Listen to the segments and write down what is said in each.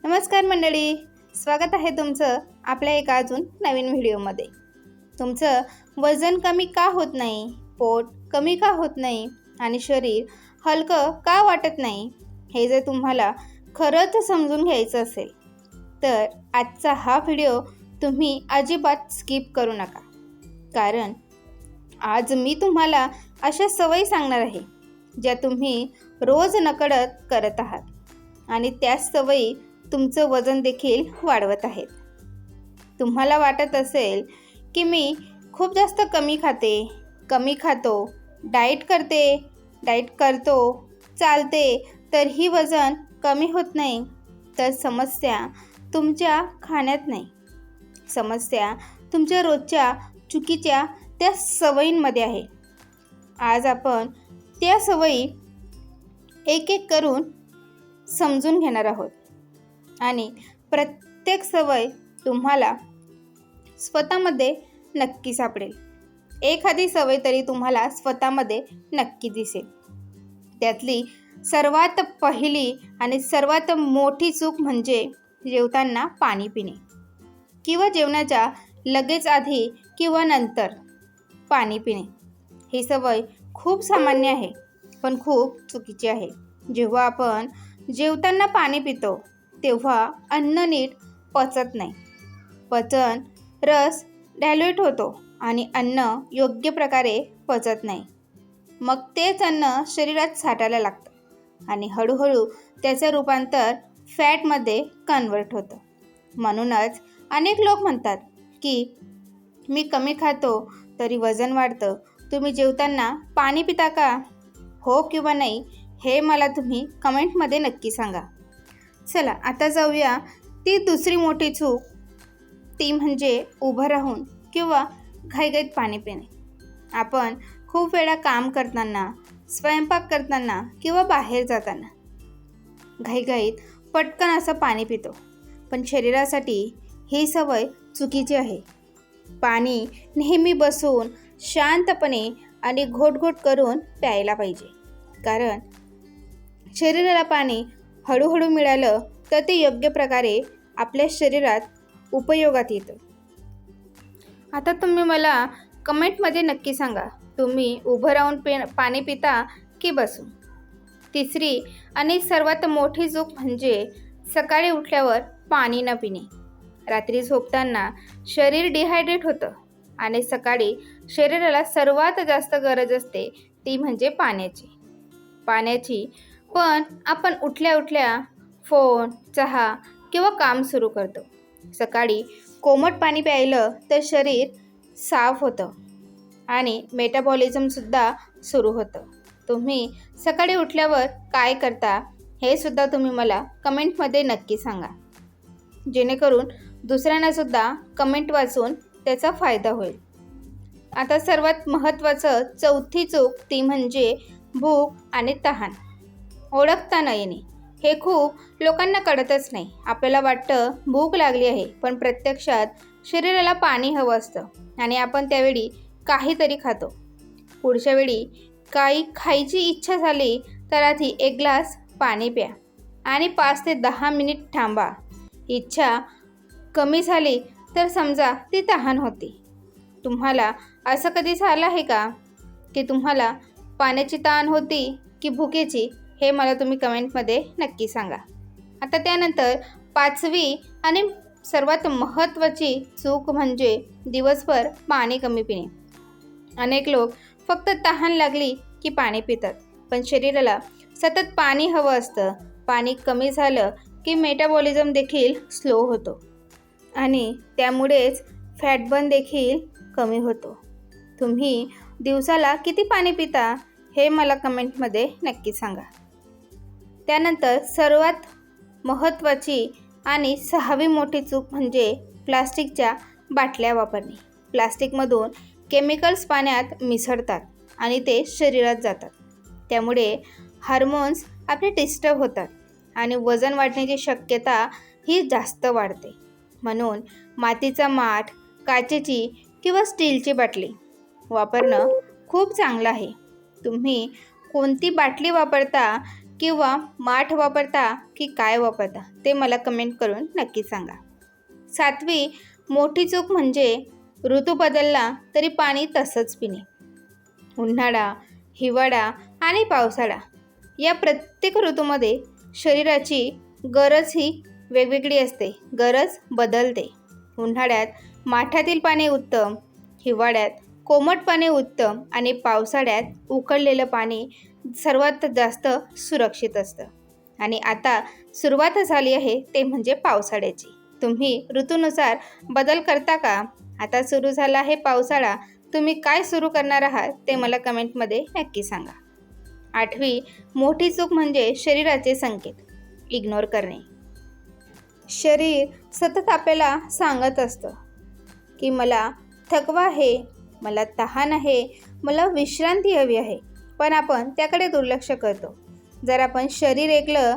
नमस्कार मंडळी, स्वागत आहे तुमचं आपल्या एका अजून नवीन व्हिडिओमध्ये. तुमचं वजन कमी का होत नाही, पोट कमी का होत नाही आणि शरीर हलकं का वाटत नाही, हे जर तुम्हाला खरंच समजून घ्यायचं असेल तर आजचा हा व्हिडिओ तुम्ही अजिबात स्किप करू नका. कारण आज मी तुम्हाला अशा सवयी सांगणार आहे ज्या तुम्ही रोज नकळत करत आहात आणि त्याच सवयी तुमचं वजन देखील वाढवत आहेत. तुम्हाला वाटत असेल की मी खूप जास्त कमी खातो, डाएट करतो, चालते, तरीही वजन कमी होत नाही. तर समस्या तुमच्या खाण्यात नाही, समस्या तुमच्या रोजच्या चुकीच्या त्या सवयींमध्ये आहे. आज आपण त्या सवयी एक एक करून समजून घेणार आहोत आणि प्रत्येक सवय तुम्हाला स्वतःमध्ये नक्की सापडेल. एखादी सवय तरी तुम्हाला स्वतःमध्ये नक्की दिसेल. त्यातली सर्वात पहिली आणि सर्वात मोठी चूक म्हणजे जेवताना पाणी पिणे किंवा जेवणाच्या लगेच आधी किंवा नंतर पाणी पिणे. ही सवय खूप सामान्य आहे पण खूप चुकीची आहे. जेव्हा आपण जेवताना पाणी पितो तेव्हा अन्न नीट पचत नाही. पचन रस डायल्यूट होतो आणि अन्न योग्य प्रकारे पचत नाही. मग तेच अन्न शरीरात साठायला लागतं आणि हळूहळू त्याचं रूपांतर फॅटमध्ये कन्वर्ट होतं. म्हणूनच अनेक लोक म्हणतात की मी कमी खातो तरी वजन वाढतं. तुम्ही जेवताना पाणी पिता का? हो किंवा नाही हे मला तुम्ही कमेंटमध्ये नक्की सांगा. चला आता जाऊया ती दुसरी मोठी चूक, ती म्हणजे उभं राहून किंवा घाईघाईत पाणी पिणे. आपण खूप वेळा काम करताना, स्वयंपाक करताना किंवा बाहेर जाताना घाईघाईत पटकन असं पाणी पितो, पण शरीरासाठी ही सवय चुकीची आहे. पाणी नेहमी बसून शांतपणे आणि घोटघोट करून प्यायला पाहिजे. कारण शरीराला पाणी हळूहळू मिळालं तर ते योग्य प्रकारे आपल्या शरीरात उपयोगात येतं. आता तुम्ही मला कमेंटमध्ये नक्की सांगा, तुम्ही उभं राहून पाणी पिता की बसून? तिसरी आणि सर्वात मोठी चूक म्हणजे सकाळी उठल्यावर पाणी न पिणे. रात्री झोपताना शरीर डिहायड्रेट होतं आणि सकाळी शरीराला सर्वात जास्त गरज असते ती म्हणजे पाण्याची. पण आपण उठल्या उठल्या फोन, चहा किंवा काम सुरू करतो. सकाळी कोमट पाणी प्यायलं तर शरीर साफ होतं आणि मेटाबॉलिझमसुद्धा सुरू होतं. तुम्ही सकाळी उठल्यावर काय करता हे सुद्धा तुम्ही मला कमेंटमध्ये नक्की सांगा, जेणेकरून दुसऱ्यांनासुद्धा कमेंट वाचून त्याचा फायदा होईल. आता सर्वात महत्त्वाचं चौथी चूक, ती म्हणजे भूक आणि तहान ओळखता न येणे. हे खूप लोकांना कळतच नाही. आपल्याला वाटतं भूक लागली आहे, पण प्रत्यक्षात शरीराला पाणी हवं असतं आणि आपण त्यावेळी काहीतरी खातो. पुढच्या वेळी काही खायची इच्छा झाली तर आधी एक ग्लास पाणी प्या आणि 5 ते 10 मिनिट थांबा. इच्छा कमी झाली तर समजा ती तहान होती. तुम्हाला असं कधी झालं आहे का की तुम्हाला पाण्याची तहान होती की भुकेची? हे मला तुम्ही कमेंटमध्ये नक्की सांगा. आता त्यानंतर पाचवी आणि सर्वात महत्त्वाची चूक म्हणजे दिवसभर पाणी कमी पिणे. अनेक लोक फक्त तहान लागली की पाणी पितात, पण शरीराला सतत पाणी हवं असतं. पाणी कमी झालं की मेटाबॉलिझम देखील स्लो होतो आणि त्यामुळेच फॅट बर्न देखील कमी होतो. तुम्ही दिवसाला किती पाणी पिता हे मला कमेंटमध्ये नक्की सांगा. त्यानंतर सर्वात महत्त्वाची आणि 6वी मोठी चूक म्हणजे प्लास्टिकच्या बाटल्या वापरणे. प्लास्टिकमधून केमिकल्स पाण्यात मिसळतात आणि ते शरीरात जातात. त्यामुळे हार्मोन्स आपले डिस्टर्ब होतात आणि वजन वाढण्याची शक्यता ही जास्त वाढते. म्हणून मातीचा माठ, काचेची किंवा स्टीलची बाटली वापरणं खूप चांगलं आहे. तुम्ही कोणती बाटली वापरता किंवा माठ वापरता की काय वापरता ते मला कमेंट करून नक्की सांगा. 7वी मोठी चूक म्हणजे ऋतू बदलला तरी पाणी तसंच पिणे. उन्हाळा, हिवाळा आणि पावसाळा या प्रत्येक ऋतूमध्ये शरीराची गरज ही वेगवेगळी असते. गरज बदलते. उन्हाळ्यात माठातील पाणी उत्तम, हिवाळ्यात कोमट पाणी उत्तम आणि पावसाळ्यात उकळलेलं पाणी सर्वात जास्त सुरक्षित असतं. आणि आता सुरुवात झाली आहे ते म्हणजे पावसाळ्याची. तुम्ही ऋतूनुसार बदल करता का? आता सुरू झाला आहे पावसाळा. तुम्ही काय सुरू करणार आहात ते मला कमेंटमध्ये नक्की सांगा. 8वी मोठी चूक म्हणजे शरीराचे संकेत इग्नोर करणे. शरीर सतत आपल्याला सांगत असतं की मला थकवा आहे, मला तहान आहे, मला विश्रांती हवी आहे, पण आपण त्याकडे दुर्लक्ष करतो. जर आपण शरीर ऐकलं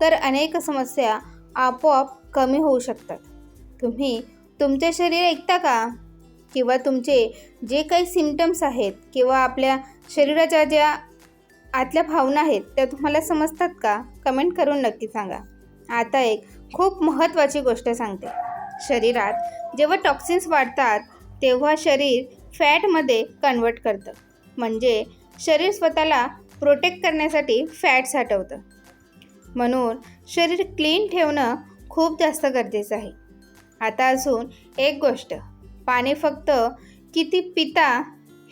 तर अनेक समस्या आपोआप कमी होऊ शकतात. तुम्ही तुमचे शरीर ऐकता का? किंवा तुमचे जे काही सिम्पटम्स आहेत किंवा आपल्या शरीराच्या ज्या आतल्या भावना आहेत त्या तुम्हाला समजतात का? कमेंट करून नक्की सांगा. आता एक खूप महत्त्वाची गोष्ट सांगते. शरीरात जेव्हा टॉक्सिन्स वाढतात तेव्हा शरीर फॅटमध्ये कन्वर्ट करतं. म्हणजे शरीर स्वतःला प्रोटेक्ट करण्यासाठी फॅट साठवतं. म्हणून शरीर क्लीन ठेवणं खूप जास्त गरजेचं आहे. आता अजून एक गोष्ट, पाणी फक्त किती पिता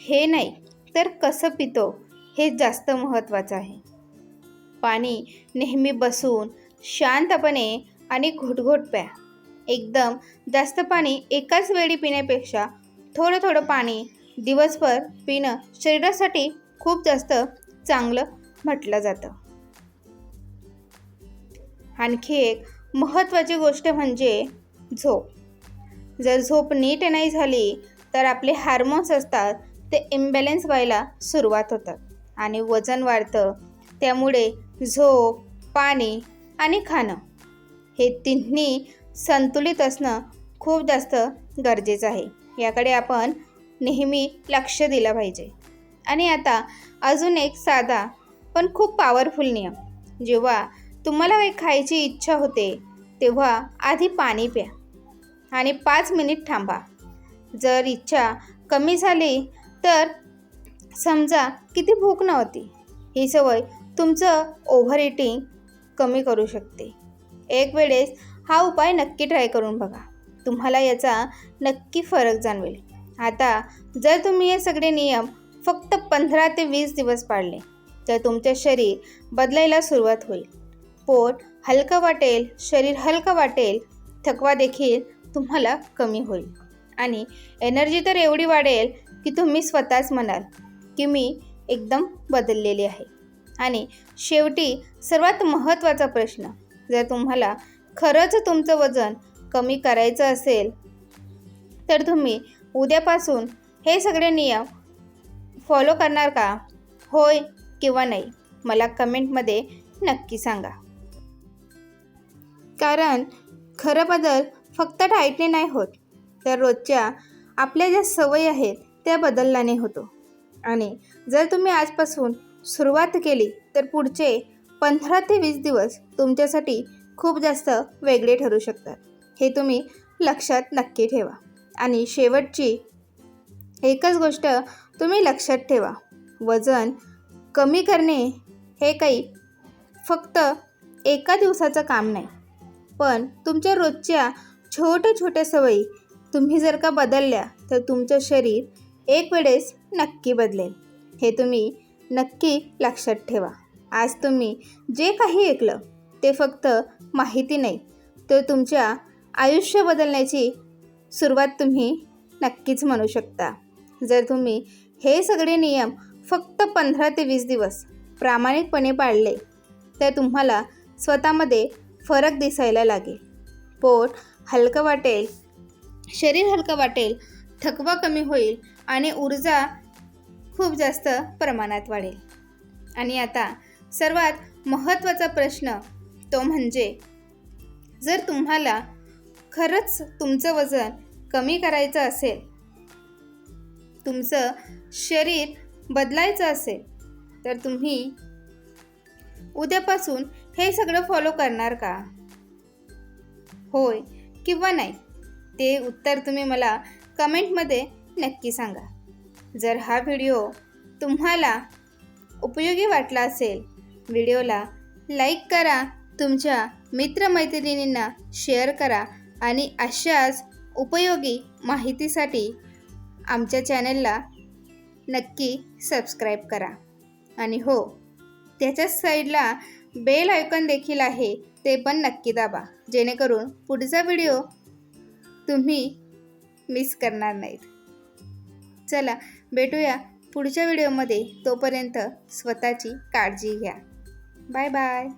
हे नाही तर कसं पितो हे जास्त महत्त्वाचं आहे. पाणी नेहमी बसून शांतपणे आणि घोटघोट प्या. एकदम जास्त पाणी एकाच वेळी पिण्यापेक्षा थोडं थोडं पाणी दिवसभर पिणं शरीरासाठी खूप जास्त चांगलं म्हटलं जातं. आणखी एक महत्त्वाची गोष्ट म्हणजे झोप. जर झोप नीट नाही झाली तर आपले हार्मोन्स असतात ते इम्बॅलन्स व्हायला सुरुवात होतात आणि वजन वाढतं. त्यामुळे झोप, पाणी आणि खाणं हे तिन्ही संतुलित असणं खूप जास्त गरजेचं आहे. याकडे आपण नेहमी लक्ष दिलं पाहिजे. आणि आता अजून एक साधा पण खूप पॉवरफुल नियम. जेव्हा तुम्हाला काही खायची इच्छा होते तेव्हा आधी पाणी प्या आणि 5 मिनिट थांबा. जर इच्छा कमी झाली तर समजा की ती भूक नव्हती. ही सवय तुमचं ओव्हर इटिंग कमी करू शकते. एक वेळेस हा उपाय नक्की ट्राय करून बघा. तुम्हाला याचा नक्की फरक जाणवेल. आता जर तुम्ही हे सगळे नियम फक्त 15 ते 20 दिवस पाळले तर तुमचे शरीर बदलायला सुरुवात होईल. पोट हलकं वाटेल, शरीर हलकं वाटेल, थकवा देखील तुम्हाला कमी होईल आणि एनर्जी तर एवढी वाढेल की तुम्ही स्वतःच म्हणाल की मी एकदम बदललेली आहे. आणि शेवटी सर्वात महत्त्वाचा प्रश्न, जर तुम्हाला खरंच तुमचं वजन कमी करायचं असेल तर तुम्ही उद्यापासून हे सगळे नियम फॉलो करणार का? होय किंवा नाही मला कमेंटमध्ये नक्की सांगा. कारण खरं बदल फक्त डाएटने नाही होत तर रोजच्या आपल्या ज्या सवयी आहेत त्या बदलल्याने होतो. आणि जर तुम्ही आजपासून सुरुवात केली तर पुढचे 15 ते 20 दिवस तुमच्यासाठी खूप जास्त वेगळे ठरू शकतात. हे तुम्ही लक्षात नक्की ठेवा. आणि शेवटची एकच गोष्ट तुम्ही लक्षात ठेवा, वजन कमी करणे हे काही फक्त एका दिवसाचं काम नाही, पण तुमच्या रोजच्या छोट्या छोट्या सवयी तुम्ही जर का बदलल्या तर तुमचं शरीर एक वेळेस नक्की बदलेल. हे तुम्ही नक्की लक्षात ठेवा. आज तुम्ही जे काही ऐकलं ते फक्त माहिती नाही तर तुमच्या आयुष्य बदलण्याची सुरुवात तुम्ही नक्कीच म्हणू शकता. जर तुम्ही हे सगळे नियम फक्त 15 ते 20 दिवस प्रामाणिकपणे पाळले तर तुम्हाला स्वतःमध्ये फरक दिसायला लागेल. पोट हलकं वाटेल, शरीर हलकं वाटेल, थकवा कमी होईल आणि ऊर्जा खूप जास्त प्रमाणात वाढेल. आणि आता सर्वात महत्त्वाचा प्रश्न तो म्हणजे, जर तुम्हाला खरंच तुमचं वजन कमी करायचं असेल, तुमचं शरीर बदलायचं असेल तर तुम्ही उद्यापासून हे सगळं फॉलो करणार का? होय किंवा नाही ते उत्तर तुम्ही मला कमेंटमध्ये नक्की सांगा. जर हा व्हिडिओ तुम्हाला उपयोगी वाटला असेल, व्हिडिओला लाईक करा, तुमच्या मित्रमैत्रिणींना शेअर करा आणि अशाच उपयोगी माहितीसाठी आमच्या चॅनलला नक्की सबस्क्राईब करा. आणि हो, त्याच्याच साईडला बेल आयकॉन देखील आहे, ते पण नक्की दाबा, जेणेकरून पुढचा व्हिडिओ तुम्ही मिस करणार नाहीत. चला भेटूया पुढच्या व्हिडिओमध्ये. तोपर्यंत स्वतःची काळजी घ्या. Bye bye.